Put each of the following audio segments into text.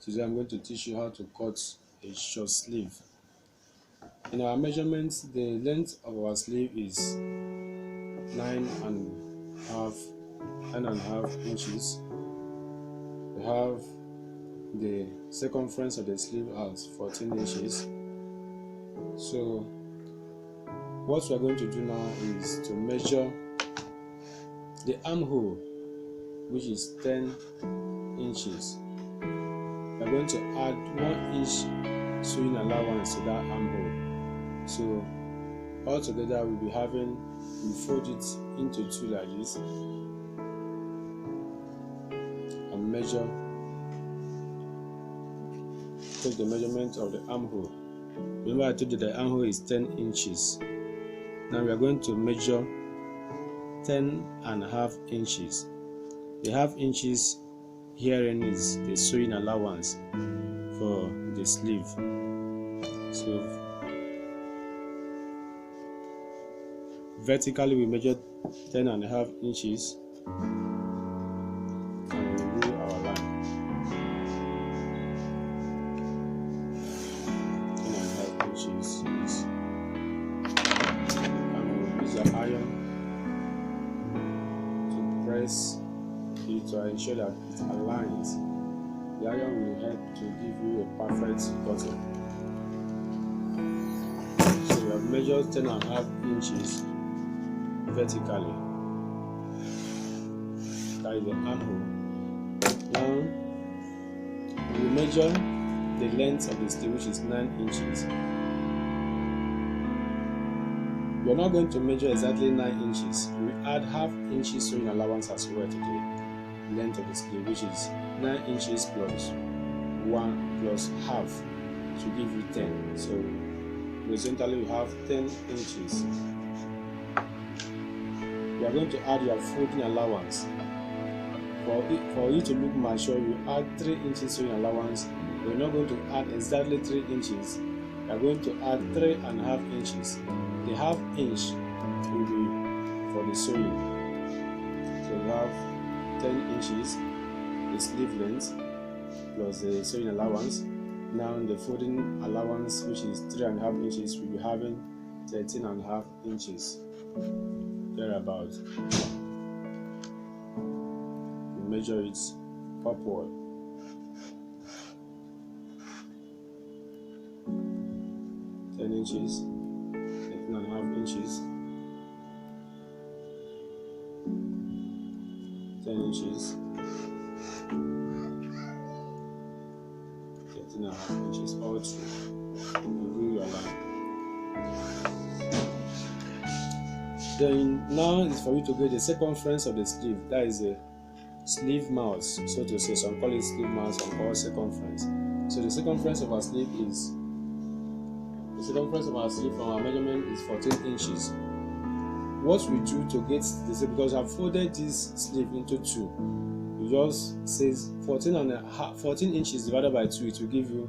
Today I'm going to teach you how to cut a short sleeve. In our measurements, the length of our sleeve is 9.5 inches. We have the circumference of the sleeve as 14 inches. So what we are going to do now is to measure the armhole, which is 10 inches. We are going to add 1 inch sewing allowance to that armhole. So altogether we'll be having, we fold it into two like this and measure, take the measurement of the armhole. Remember I told you the armhole is 10 inches. Now we are going to measure 10.5 inches. The half inches herein is the sewing allowance for the sleeve. So vertically we measure 10.5 inches and we rule our line. 10.5 inches is, and we will use our iron to press it to ensure that it aligns. The iron will help to give you a perfect cutting. So we have measured 10.5 inches vertically. That is the armhole. Now we measure the length of the sleeve, which is 9 inches. We are not going to measure exactly 9 inches. We add half inch sewing allowance as well to the length of the sleeve, which is 9 inches plus 1 plus half to give you 10. So horizontally we have 10 inches. You are going to add your folding allowance. For you to look mature, you add 3 inches sewing allowance. We are not going to add exactly 3 inches. You are going to add 3.5 inches. The half inch will be for the sewing. So we have 10 inches, the sleeve length plus the sewing allowance. Now the folding allowance, which is 3.5 inches, will be having 13.5 inches. Thereabout. We measure it upward. 10 inches, 13.5 inches, 10 inches, 13.5 inches, all through. Rule your line. Then now is for you to get the circumference of the sleeve. That is the sleeve mouth, so to say. Some call it sleeve mouth, some call it circumference. So the circumference of our sleeve is, the circumference of our sleeve from our measurement is 14 inches. What we do to get this, because I've folded this sleeve into two, you just says 14 inches divided by 2, it will give you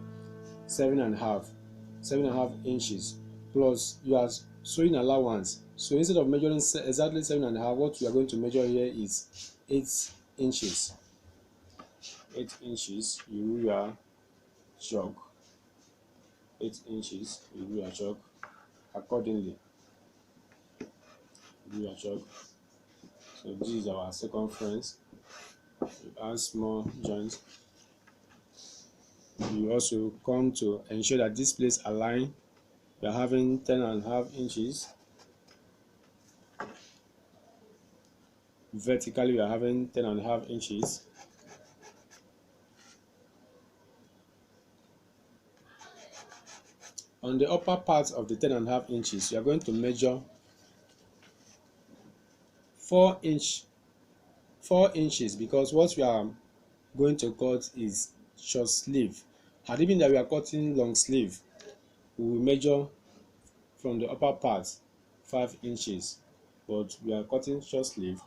7.5 inches plus your sewing allowance. So instead of measuring exactly 7.5, what we are going to measure here is 8 inches. 8 inches, you rule your chalk. 8 inches, you rule your chalk accordingly. Rule your chalk. So this is our circumference. You add small joints. You also come to ensure that this place align. We are having 10.5 inches. Vertically we are having 10.5 inches. On the upper part of the 10.5 inches, you are going to measure 4 inches, because what we are going to cut is short sleeve. Had it been that we are cutting long sleeve, we will measure from the upper part 5 inches, but we are cutting short sleeve,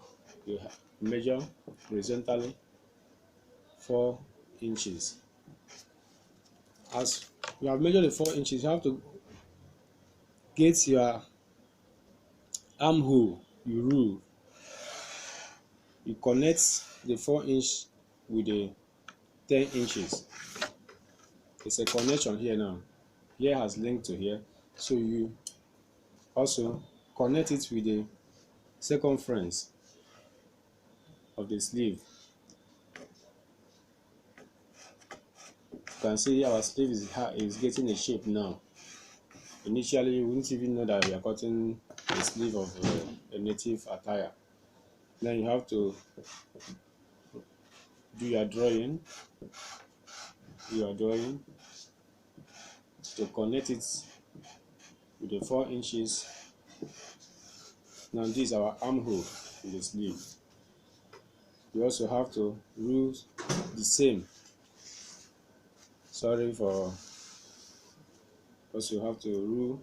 we measure horizontally 4 inches. As you have measured the 4 inches, you have to get your armhole. You rule, you connect the 4 inch with the 10 inches. it's a connection here now. Here has linked to here, so you also connect it with the circumference of the sleeve. You can see our sleeve is getting a shape now. Initially, you wouldn't even know that we are cutting the sleeve of a native attire. Then you have to do your drawing, to connect it with the 4 inches. Now this is our armhole in the sleeve. You also have to rule the same. Also have to rule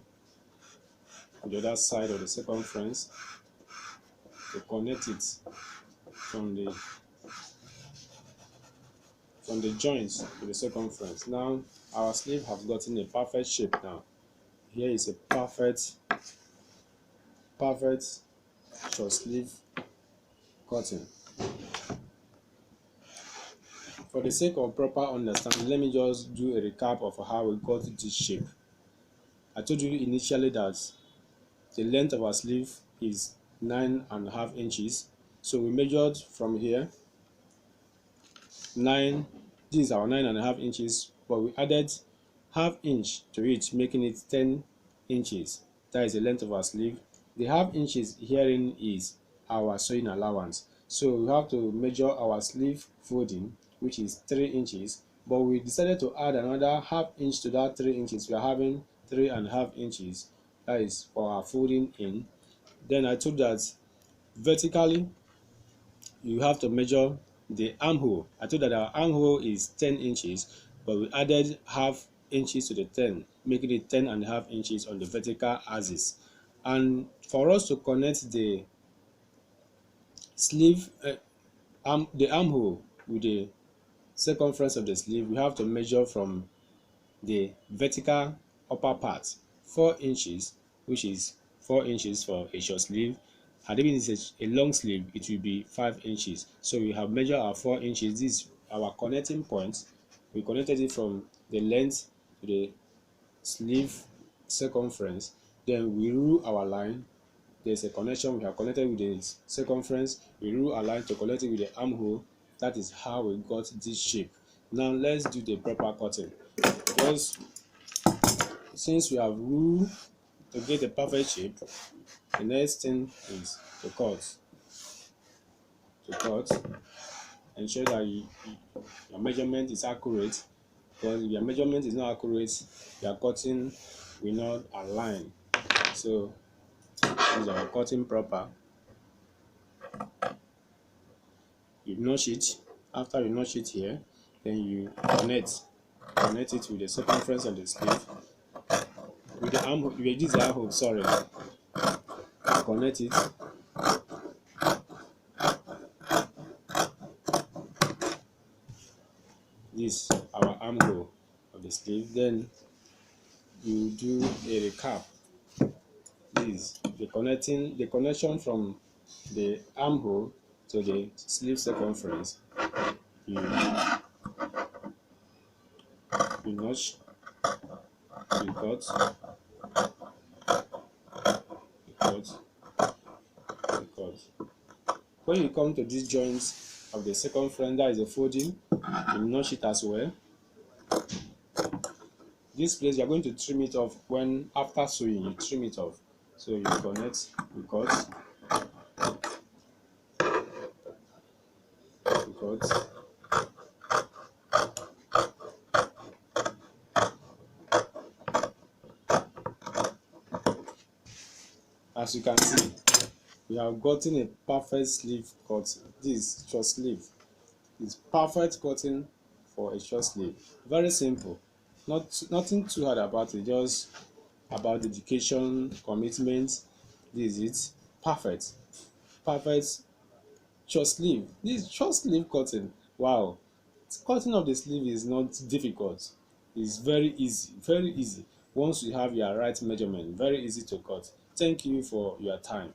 the other side of the circumference to connect it from the joints to the circumference. Now our sleeve has gotten a perfect shape now. Here is a perfect short sleeve cutting. For the sake of proper understanding, let me just do a recap of how we got this shape. I told you initially that the length of our sleeve is 9.5 inches. So we measured from here 9. This is our 9.5 inches, but we added half inch to it, making it 10 inches. That is the length of our sleeve. The half inches herein is our sewing allowance. So we have to measure our sleeve folding, which is 3 inches, but we decided to add another half inch to that 3 inches. We are having 3.5 inches. That is for our folding in. Then I told that vertically you have to measure the armhole. I told that our armhole is 10 inches, but we added half inches to the 10, making it 10.5 inches on the vertical axis. And for us to connect the sleeve, the armhole with the circumference of the sleeve, we have to measure from the vertical upper part 4 inches, which is 4 inches for a short sleeve. And if it is a long sleeve, it will be 5 inches. So we have measured our 4 inches. This is our connecting point. We connected it from the length to the sleeve circumference. Then we rule our line. There's a connection. We have connected with the circumference. We rule our line to connect it with the armhole. That is how we got this shape. Now let's do the proper cutting. Because since we have ruled to get a perfect shape, the next thing is to cut. Ensure that your measurement is accurate, because if your measurement is not accurate, your cutting will not align. So this is our cutting proper. You notch it. After you notch it here, then you connect it with the circumference of the sleeve. With the armhole, this is the armhole, sorry. Connect it. This our armhole of the sleeve. Then you do a recap. This the connection from the armhole to the sleeve circumference. You notch, you cut. When you come to these joints of the circumference, that is the folding, you notch it as well. This place you are going to trim it off. When after sewing, you trim it off. So you connect, you cut. As you can see, we have gotten a perfect sleeve cut. This short sleeve is perfect cutting for a short sleeve. Very simple, nothing too hard about it, just about dedication, commitment. This is it. Perfect short sleeve. This short sleeve cutting, wow, cutting of the sleeve is not difficult. It's very easy once you have your right measurement. Very easy to cut. Thank you for your time.